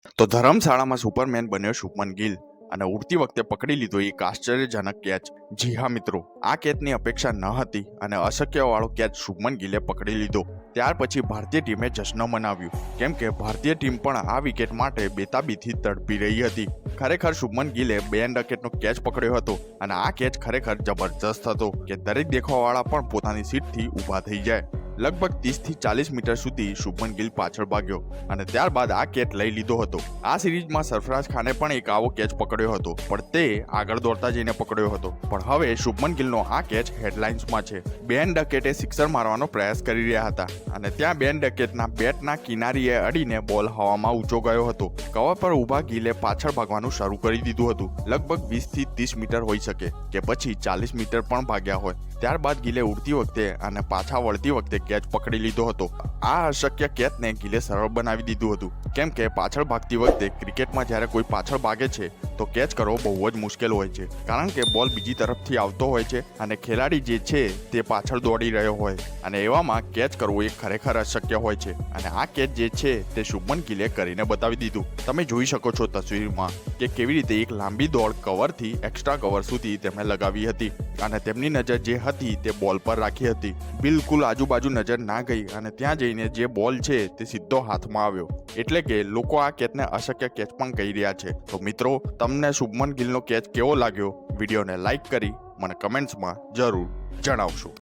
તો ધર્મશાળામાં સુપરમેન બન્યો શુભમન ગિલ અને ઉડતી વખતે પકડી લીધો એક આશ્ચર્યજનક કેચ. જી હા મિત્રો, આ કેચની અપેક્ષા ન હતી અને અશક્યવાળો કેચ શુભમન ગિલે પકડી લીધો. ત્યાર પછી ભારતીય ટીમે જશ્ન મનાવ્યું, કેમ કે ભારતીય ટીમ પણ આ વિકેટ માટે બેતાબીથી તડપી રહી હતી. ખરેખર શુભમન ગિલે બેન ડકેટનો કેચ પકડ્યો હતો અને આ કેચ ખરેખર જબરજસ્ત હતો કે દરેક દેખાવાવાળા પણ પોતાની સીટથી ઊભા થઈ જાય. લગભગ 30 થી 40 મીટર સુધી શુભમન ગિલ પાછળ ભાગ્યો અને ત્યારબાદ આ કેચ લઈ લીધો હતો. આ સિરીઝમાં સરફરાજ ખાને પણ એક આવો કેચ પકડ્યો હતો, પણ તે આગળ દોડતા જઈને પકડ્યો હતો. પણ હવે શુભમન ગિલનો આ કેચ હેડલાઇન્સમાં છે. બેન ડકેટે સિક્સર મારવાનો પ્રયાસ કરી રહ્યા હતા અને ત્યાં બેન ડકેટના બેટના કિનારીએ અડીને બોલ હવામાં ઊંચો ગયો હતો. કવર પર ઊભા ગિલે પાછળ ભાગવાનું શરૂ કરી દીધું હતું. લગભગ 20 થી 30 મીટર હોઈ શકે કે પછી 40 મીટર પણ ભાગ્યા હોય. ત્યારબાદ ગિલે ઉડતી વખતે અને પાછા વળતી વખતે કેચ પકડી લીધો હતો. આ અશક્ય કેચને ગિલે સરળ બનાવી દીધું હતું, કેમ કે પાછળ ભાગતી વખતે ક્રિકેટમાં જ્યારે કોઈ પાછળ ભાગે છે તો કેચ કરવો બહુ જ મુશ્કેલ હોય છે, કારણ કે બોલ બીજી તરફથી આવતો હોય છે અને ખેલાડી જે છે તે પાછળ દોડી રહ્યો હોય અને એવામાં કેચ કરવું એ ખરેખર અશક્ય હોય છે. અને આ કેચ જે છે તે શુભમન ગિલે કરીને બતાવી દીધું. તમે જોઈ શકો છો તસવીરમાં કે કેવી રીતે એક લાંબી દોડ કવરથી એક્સ્ટ્રા કવર સુધી તેમણે લગાવી હતી અને તેમની નજર જે હતી તે બોલ પર રાખી હતી. બિલકુલ આજુબાજુ નજર ના ગઈ અને ત્યાં જઈને જે બોલ છે તે સીધો હાથમાં આવ્યો. એટલે કે લોકો આ કેચને અશક્ય કેચ પણ કહી રહ્યા છે. તો મિત્રો, તમને શુભમન ગિલનો કેચ કેવો લાગ્યો? વિડીયોને લાઈક કરી મને કમેન્ટ્સમાં જરૂર જણાવશો.